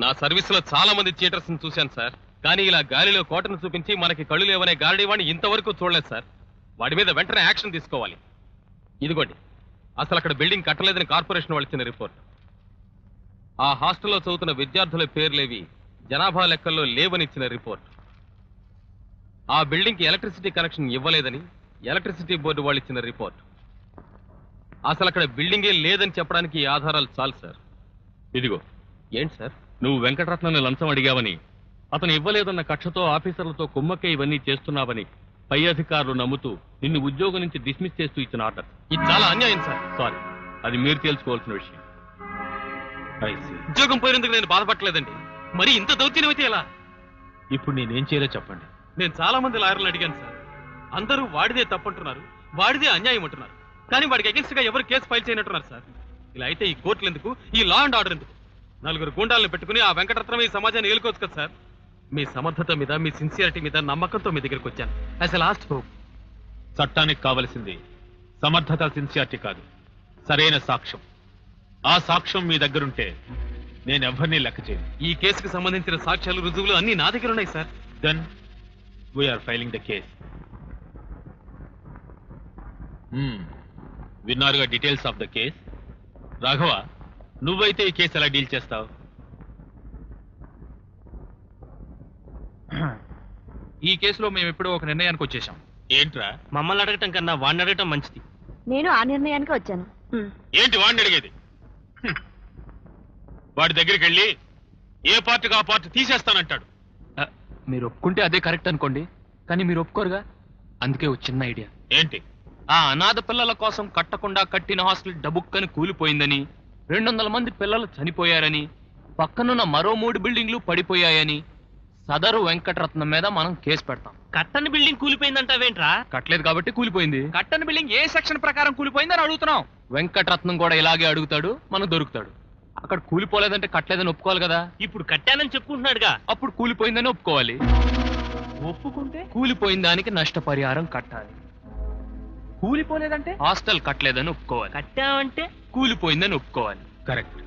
నా సర్వీస్ లో చాలా మంది థియేటర్స్ చూశాను సార్, కానీ ఇలా గాలిలో కోటను చూపించి మనకి కళ్ళు లేవనే గారడీ వాడిని ఇంతవరకు చూడలేదు సార్. వాడి మీద వెంటనే యాక్షన్ తీసుకోవాలి. ఇదిగోండి, అసలు అక్కడ బిల్డింగ్ కట్టలేదని కార్పొరేషన్ వాళ్ళు ఇచ్చిన రిపోర్ట్. ఆ హాస్టల్లో చదువుతున్న విద్యార్థుల పేర్లేవి జనాభా లెక్కల్లో లేవని ఇచ్చిన రిపోర్ట్. ఆ బిల్డింగ్ కి ఎలక్ట్రిసిటీ కనెక్షన్ ఇవ్వలేదని ఎలక్ట్రిసిటీ బోర్డు వాళ్ళు ఇచ్చిన రిపోర్ట్. అసలు అక్కడ బిల్డింగే లేదని చెప్పడానికి ఈ ఆధారాలు చాలు సార్. ఇదిగో. ఏంటి సార్? నువ్వు వెంకటరత్నాన్ని లంచం అడిగావని, అతను ఇవ్వలేదన్న కక్షతో ఆఫీసర్లతో కుమ్మక్కే ఇవన్నీ చేస్తున్నావని పై అధికారులు నమ్ముతూ నిన్ను ఉద్యోగం నుంచి డిస్మిస్ చేస్తూ ఇచ్చిన ఆర్డర్. ఇది చాలా అన్యాయం సార్. సారీ, అది మీరు తెలుసుకోవాల్సిన విషయం. ఉద్యోగం పోయినందుకు నేను బాధపడలేదండి, మరి ఇంత దౌత్యం అయితే ఎలా? ఇప్పుడు నేనేం చేయాలో చెప్పండి. నేను చాలా మంది లాయర్లను అడిగాను సార్. అందరూ వాడిదే తప్పంటున్నారు, వాడిదే అన్యాయం అంటున్నారు. కానీ వాడికి అగెన్స్ట్ గా ఎవరు కేసు ఫైల్ చేయనట్టున్నారు సార్. ఇలా అయితే ఈ కోర్టులు ఎందుకు, ఈ లా అండ్ ఆర్డర్ ఎందుకు? నలుగురు గూండాలను పెట్టుకుని ఆ వెంకటరత్నం ఈ సమాజాన్ని ఏలుకోవచ్చు కదా సార్. మీ సమర్థత మీద, మీ సిన్సియారిటీ మీద నమ్మకంతో మీ దగ్గరికి వచ్చాను. As a last hope. చట్టానికి కావలసింది సమర్థత, సిన్సియారిటీ కాదు, సరైన సాక్ష్యం. ఆ సాక్ష్యం మీ దగ్గరుంటే నేను ఎవరిని లెక్క చేయను. ఈ కేసుకు సంబంధించిన సాక్ష్యాలు, రుజువులు అన్ని నా దగ్గర ఉన్నాయి sir. Then we're filing the case. విన్నారుగా details of the case. Raghava, నువ్వైతే ఈ కేసు ఎలా డీల్ చేస్తావు? ఈ కేసులో మేము ఎప్పుడో ఒక నిర్ణయానికి వచ్చేసాం. ఏంట్రా? మమ్మల్ని అడగటం కన్నా వాడిని అడగటం మంచిది. నేను ఆ నిర్ణయానికి వచ్చాను. ఏంటి వాడిని అడిగేది? వాడి దగ్గరికి వెళ్ళి ఏ పార్టీకి ఆ పార్టీ తీసేస్తానంటాడు. మీరు ఒప్పుకుంటే అదే కరెక్ట్ అనుకోండి, కానీ మీరు ఒప్పుకోరుగా. అందుకే ఒక చిన్న ఐడియా. ఏంటి? ఆ అనాథ పిల్లల కోసం కట్టకుండా కట్టిన హాస్టల్ డబుక్కని కూలిపోయిందని, 200 మంది పిల్లలు చనిపోయారని, పక్కనున్న మరో 3 బిల్డింగ్లు పడిపోయాయని సదరు వెంకటరత్నం మీద మనం కేసు పెడతాం. కట్టని బిల్డింగ్ కూలిపోయిందంటావేంట్రా? కట్టలేదు కాబట్టి కూలిపోయింది. కట్టని బిల్డింగ్ ఏ సెక్షన్ ప్రకారం కూలిపోయిందని అడుగుతున్నాం. వెంకటరత్నం కూడా ఇలాగే అడుగుతాడు, మనకు దొరుకుతాడు. అక్కడ కూలిపోలేదంటే కట్టలేదని ఒప్పుకోవాలి కదా. ఇప్పుడు కట్టానని చెప్పుకుంటున్నాడుగా, అప్పుడు కూలిపోయిందని ఒప్పుకోవాలి. ఒప్పుకుంటే కూలిపోయిన దానికి నష్టపరిహారం కట్టాలి. కూలిపోలేదంటే హాస్టల్ కట్టలేదని ఒప్పుకోవాలి. కట్టామంటే కూలిపోయిందని ఒప్పుకోవాలి. కరెక్ట్.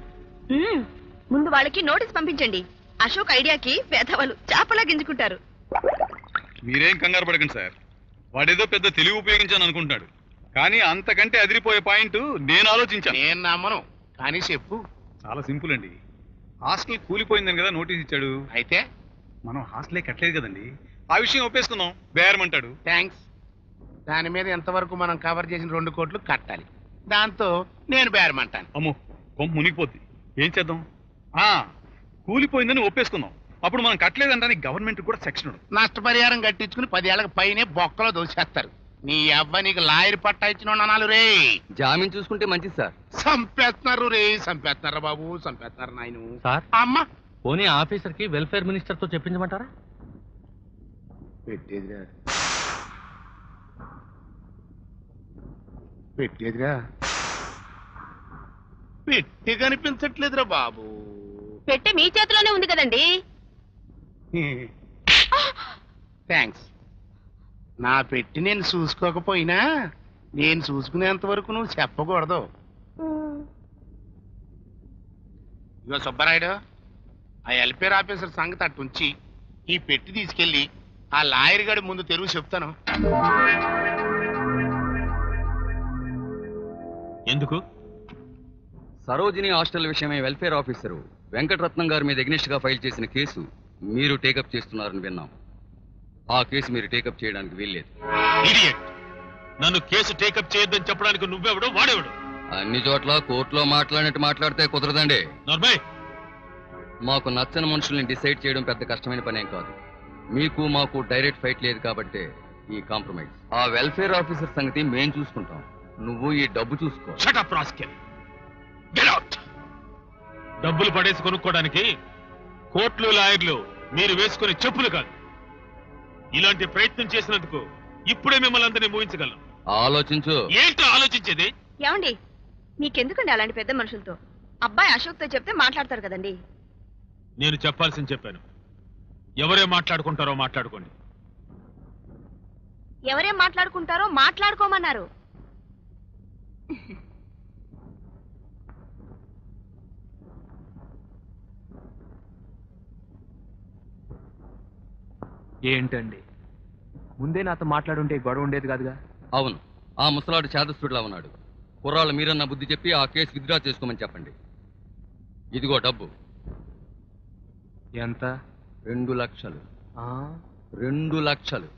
ముందు వాళ్ళకి నోటీస్ పంపించండి. అశోక్ ఐడియాకి పేదవాళ్ళు చేపలా గింజుకుంటారు. మీరేం కంగారు పడకండి సార్. వాడేదో పెద్ద తెలివి ఉపయోగించాను అనుకుంటాడు, కానీ అంతకంటే అదిరిపోయే పాయింట్ నేను ఆలోచించాను. నేను నమ్మను, కానీ చెప్పు. చాలా సింపుల్ అండి. హాస్టల్ కూలిపోయిందని కదా నోటీస్ ఇచ్చాడు. అయితే మనం హాస్టలే కట్టలేదు కదండి, ఆ విషయం ఒప్పేసుకుందాం. బేరమంటాడు. థ్యాంక్స్. దాని మీద ఎంతవరకు మనం కవర్ చేసిన 2 కోట్లు కట్టాలి. దాంతో నేను బేరమంటాను. అమ్మో, కొంప మునిగిపోద్ది. ఏం చేద్దాం? కూలిపోయిందని ఒప్పేసుకుందాం. అప్పుడు మనం కట్టలేదంటానికి గవర్నమెంట్ కూడా సెక్షన్ నష్టపరిహారం కట్టించుకుని 10 ఏళ్లకు పైనే బొక్కలో దోసేస్తారు. నీ అబ్బా నీకు లాయర్ పట్టా ఇచ్చిన అనాలు రే. జామీన్ చూసుకుంటే మంచిది సార్. సంపేస్తున్నారు రే, సంపేస్తున్నారా బాబు, సంపేస్తున్నారు నాయను. సార్, అమ్మా పోనీ ఆఫీసర్ కి వెల్ఫేర్ మినిస్టర్ తో చెప్పించమంటారా? పెట్టేదిరా పెట్టేదిరా పెట్టి కనిపించట్లేదురా బాబు. పెట్టే మీ చేతిలోనే ఉంది కదండి. థ్యాంక్స్. నా పెట్టి నేను చూసుకోకపోయినా నేను చూసుకునేంత వరకు నువ్వు చెప్పకూడదు. ఇగో సుబ్బరాయుడు, ఆ వెల్ఫేర్ ఆఫీసర్ సంగతి అట్టుంచి ఈ పెట్టి తీసుకెళ్లి ఆ లాయర్ గడి ముందు తెరువు చెప్తాను. ఎందుకు? సరోజిని హాస్టల్ విషయమై వెల్ఫేర్ ఆఫీసరు వెంకటరత్నం గారి మీద ఎగ్నెస్ట్ గా ఫైల్ చేసిన కేసు మీరు టేకప్ చేస్తున్నారని విన్నాం. ఆ కేసు మీరు టేకప్ చేయడానికి వీల్లేదు. ఇడియట్! నన్ను కేసు టేకప్ చేయొద్దని చెప్పడానికి నువ్వెవడు, వాడేవాడు? అన్ని చోట్ల కోర్టులో మాట్లాడినట్టు మాట్లాడితే కుదరదండి. నార్మల్. మాకు నచ్చని మనుషుల్ని డిసైడ్ చేయడం పెద్ద కష్టమైన పనేం కాదు. మీకు మాకు డైరెక్ట్ ఫైట్ లేదు కాబట్టి ఈ కాంప్రమైజ్. ఆ వెల్ఫేర్ ఆఫీసర్ సంగతి మేం చూసుకుంటాం, నువ్వు ఈ డబ్బు చూసుకో. Shut up rascal. Get out. డబ్బులు పడేసి కొనుక్కోవడానికి కోర్టులు, లాయర్లు మీరు వేసుకునే చెప్పులు కాదు. ఇలాంటి ప్రయత్నం చేసినందుకు ఇప్పుడే మిమ్మల్ని అందరినీ ఊహించగలను. ఆలోచించు. ఏంటో ఆలోచించేది? ఏమండి, మీకెందుకండి అలాంటి పెద్ద మనుషులతో? అబ్బాయి అశోక్ తో చెప్తే మాట్లాడతారు కదండి. నేను చెప్పాల్సింది చెప్పాను. ఎవరే మాట్లాడుకుంటారో మాట్లాడుకోండి. ఎవరేం మాట్లాడుకుంటారో మాట్లాడుకోమన్నారు. ఏంటండి ముందే నాతో మాట్లాడుంటే ఈ గొడవ ఉండేది కాదుగా. అవును, ఆ ముసలాడు చేదస్తుడిలా ఉన్నాడు. కుర్రాళ్ళు మీరన్న బుద్ధి చెప్పి ఆ కేసు విత్డ్రా చేసుకోమని చెప్పండి. ఇదిగో డబ్బు. ఎంత? 2 లక్షలు. ఆ? 2 లక్షలు.